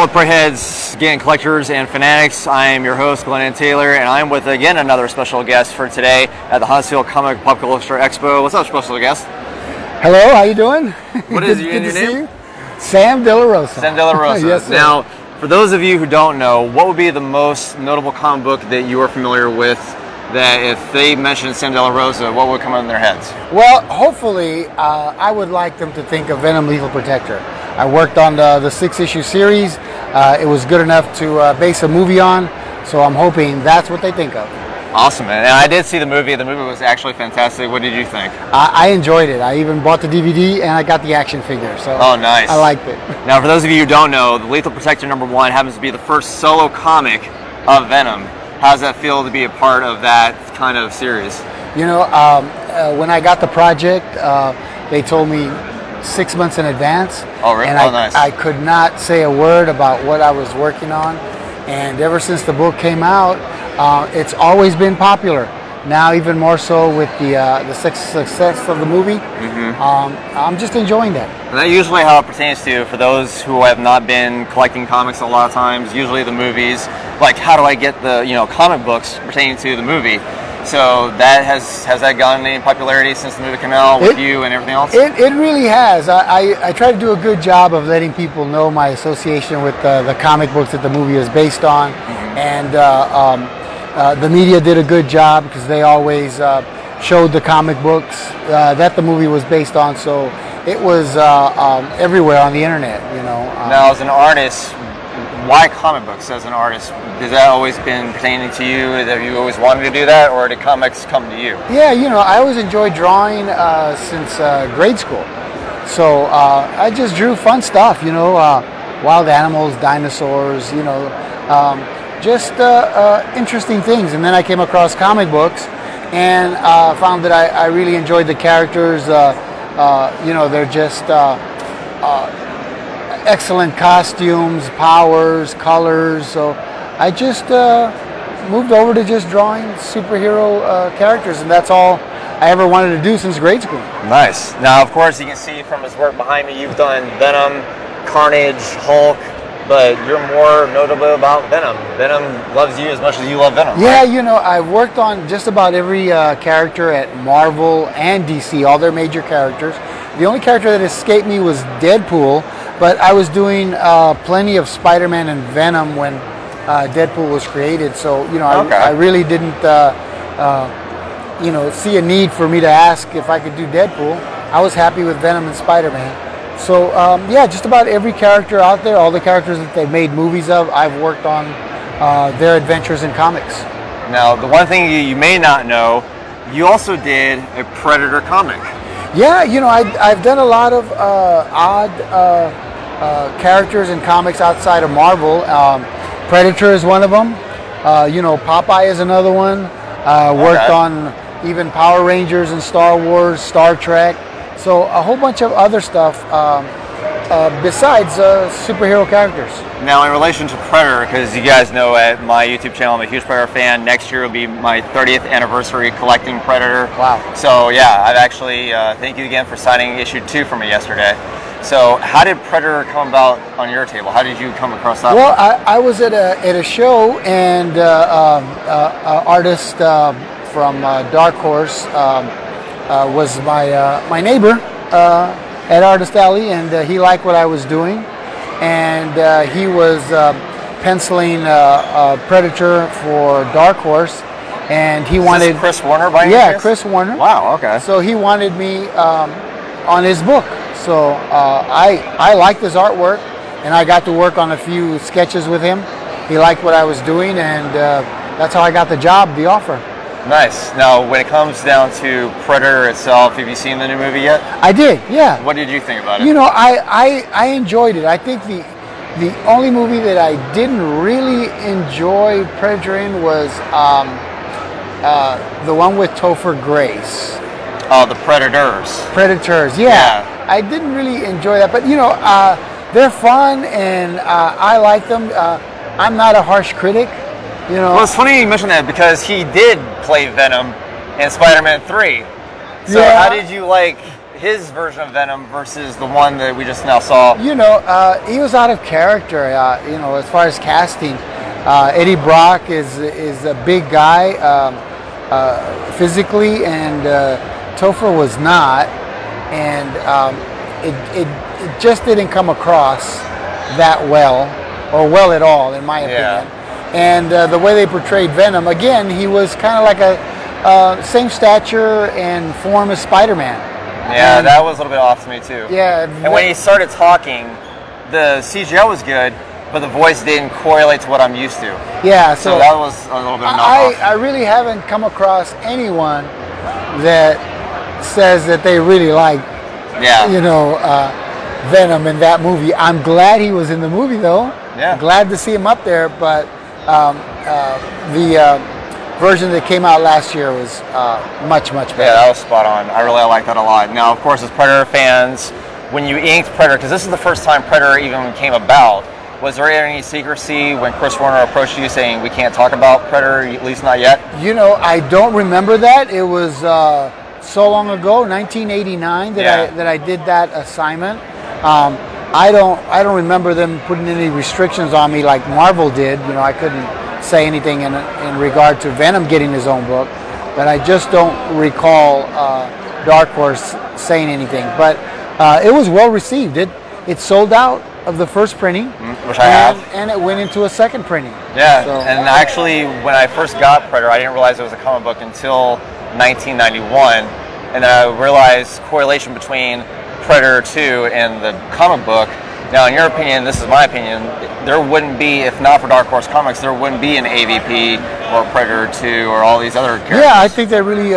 Hello, Preyheads, again, collectors and fanatics. I am your host, Glennon Taylor, and I'm with, again, another special guest for today at the Huntsville Comic Pop Culture Expo. What's up, special guest? Hello, how you doing? What is your name? Sam De La Rosa. Sam De La Rosa. Yes, sir. Now, for those of you who don't know, what would be the most notable comic book that you are familiar with that if they mentioned Sam De La Rosa, what would come in their heads? Well, hopefully, I would like them to think of Venom Lethal Protector. I worked on the 6-issue series. It was good enough to base a movie on, so I'm hoping that's what they think of. Awesome, man. And I did see the movie. The movie was actually fantastic. What did you think? I enjoyed it. I even bought the DVD and I got the action figure, so oh, nice. I liked it. Now, for those of you who don't know, the Lethal Protector #1 happens to be the first solo comic of Venom. How does that feel to be a part of that kind of series? You know, when I got the project, they told me 6 months in advance. Oh, really? And Nice. I could not say a word about what I was working on. And ever since the book came out, it's always been popular. Now even more so with the success of the movie. I'm just enjoying that. And that usually how it pertains to, for those who have not been collecting comics a lot of times, usually the movies, like how do I get the comic books pertaining to the movie? So that has that gotten any popularity since the movie came out with you and everything else? It really has. I try to do a good job of letting people know my association with the comic books that the movie is based on. And the media did a good job because they always showed the comic books that the movie was based on. So it was everywhere on the internet, Now, as an artist, why comic books as an artist? Has that always been pertaining to you? Have you always wanted to do that, or did comics come to you? Yeah, I always enjoyed drawing since grade school. So I just drew fun stuff, wild animals, dinosaurs, just interesting things. And then I came across comic books and found that I really enjoyed the characters. They're just excellent costumes, powers, colors. So I just moved over to just drawing superhero characters, and that's all I ever wanted to do since grade school. Nice. Now, of course, you can see from his work behind me, you've done Venom, Carnage, Hulk, but you're more notable about Venom. Venom loves you as much as you love Venom. Yeah, right? I've worked on just about every character at Marvel and DC, all their major characters. The only character that escaped me was Deadpool, but I was doing plenty of Spider-Man and Venom when Deadpool was created. So, I really didn't, see a need for me to ask if I could do Deadpool. I was happy with Venom and Spider-Man. So, yeah, just about every character out there, all the characters that they've made movies of, I've worked on their adventures in comics. Now, the one thing you may not know, you also did a Predator comic. Yeah, I've done a lot of odd characters in comics outside of Marvel. Predator is one of them. Popeye is another one. Worked on even Power Rangers and Star Wars, Star Trek. So a whole bunch of other stuff besides superhero characters. Now, in relation to Predator, because you guys know at my YouTube channel, I'm a huge Predator fan. Next year will be my 30th anniversary collecting Predator. Wow. So yeah, I've actually, thank you again for signing issue 2 for me yesterday. So how did Predator come about on your table? How did you come across that? Well, I was at a show, and an artist from Dark Horse was my neighbor at Artist Alley, and he liked what I was doing, and he was penciling Predator for Dark Horse, and he wanted Chris Warner by any chance? Chris Warner. Wow. Okay. So he wanted me on his book. So I liked his artwork, and I got to work on a few sketches with him. He liked what I was doing, and that's how I got the job, the offer. Nice. Now, when it comes down to Predator itself, have you seen the new movie yet? I did, yeah. What did you think about it? I enjoyed it. I think the only movie that I didn't really enjoy Predator in was the one with Topher Grace. Oh, the Predators. Predators, yeah. I didn't really enjoy that, but they're fun, and I like them. I'm not a harsh critic. Well, it's funny you mentioned that because he did play Venom in Spider-Man 3. So how did you like his version of Venom versus the one that we just now saw? You know, he was out of character. You know, as far as casting, Eddie Brock is a big guy physically, and Topher was not, and it just didn't come across that well, or well at all, in my opinion. And the way they portrayed Venom, again, he was kind of like a same stature and form as Spider-Man. Yeah, and that was a little bit off to me too. Yeah. And when he started talking, the CGI was good, but the voice didn't correlate to what I'm used to. Yeah, so that was a little bit of a knockoff. I really haven't come across anyone that says that they really like, you know, Venom in that movie. I'm glad he was in the movie, though. Yeah. Glad to see him up there, but the version that came out last year was much better. Yeah, that was spot on. I really like that a lot. Now, of course, as Predator fans, when you inked Predator, because this is the first time Predator even came about, was there any secrecy when Chris Warner approached you saying we can't talk about Predator, at least not yet? You know, I don't remember that. It was so long ago, 1989, that I did that assignment. I don't remember them putting any restrictions on me like Marvel did. You know, I couldn't say anything in regard to Venom getting his own book, but I just don't recall Dark Horse saying anything. But it was well received. It sold out of the first printing, which I have, and it went into a second printing. Yeah, so. And actually, when I first got Predator, I didn't realize it was a comic book until 1991, and I realized correlation between Predator 2 and the comic book. Now, in your opinion, this is my opinion, there wouldn't be, if not for Dark Horse Comics, there wouldn't be an AVP or Predator 2 or all these other characters. Yeah, I think they really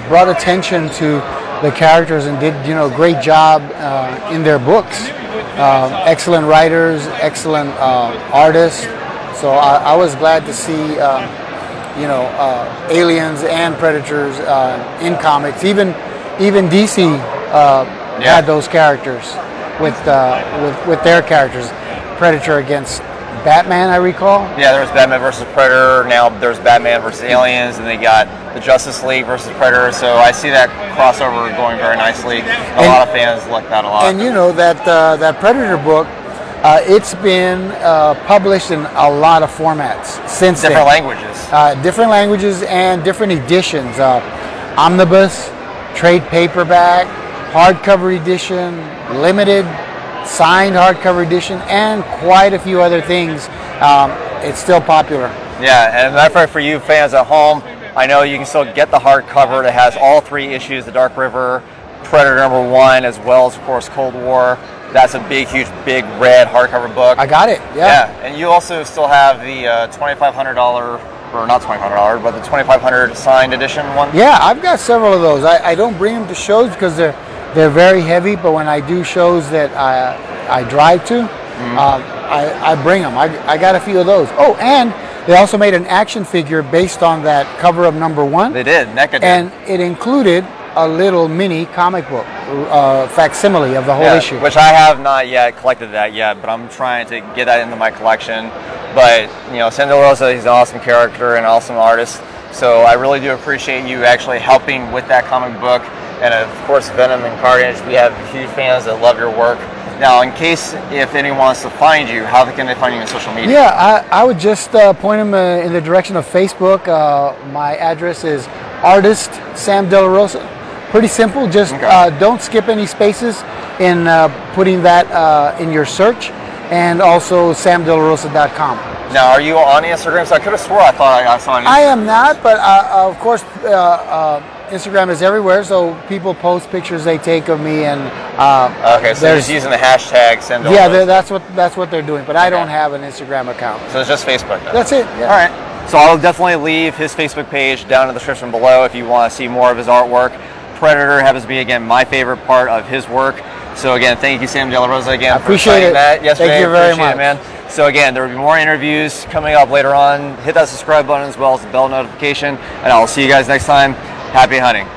brought attention to the characters and did, you know, a great job in their books. Excellent writers, excellent artists. So I was glad to see, you know, aliens and predators in comics. Even DC had those characters with their characters. Predator against Batman, I recall. Yeah, there was Batman versus Predator. Now there's Batman versus aliens, and they got the Justice League versus Predator. So I see that crossover going very nicely. A lot of fans like that a lot. And you know that Predator book, it's been published in a lot of formats since different then. languages. Different languages and different editions. Omnibus, trade paperback, hardcover edition, limited, signed hardcover edition, and quite a few other things. It's still popular. Yeah, and matter of fact, for you fans at home, I know you can still get the hardcover that has all 3 issues, The Dark River, Predator #1, as well as, of course, Cold War. That's a big, huge, big red hardcover book. I got it, yeah. And you also still have the $2,500, or not $2,500, but the 2,500 signed edition one? Yeah, I've got several of those. I don't bring them to shows because they're very heavy, but when I do shows that I drive to, I bring them. I got a few of those. Oh, and they also made an action figure based on that cover of #1. They did, NECA did. And it included a little mini comic book facsimile of the whole issue. Which I have not yet collected that yet, but I'm trying to get that into my collection. But, you know, Sam De La Rosa, he's an awesome character and an awesome artist. So I really do appreciate you actually helping with that comic book. And of course, Venom and Carnage, we have huge fans that love your work. Now, in case if anyone wants to find you, how can they find you on social media? Yeah, I would just point them in the direction of Facebook. My address is Artist Sam De La Rosa. Pretty simple. Just don't skip any spaces in putting that in your search, and also samdelarosa.com. Now, are you on Instagram? So I could have swore I thought I saw on Instagram. I am not, but of course, Instagram is everywhere, so people post pictures they take of me, and okay, so they're just using the hashtag Sam De La Rosa. Yeah, that's what they're doing. But I don't have an Instagram account. So it's just Facebook then. That's it. Yeah. All right. So I'll definitely leave his Facebook page down in the description below if you want to see more of his artwork. Predator happens to be, again, my favorite part of his work. So again, thank you, Sam De La Rosa, again, for signing that yesterday. Thank you very much, man. So again, there will be more interviews coming up later on. Hit that subscribe button as well as the bell notification, and I will see you guys next time. Happy hunting.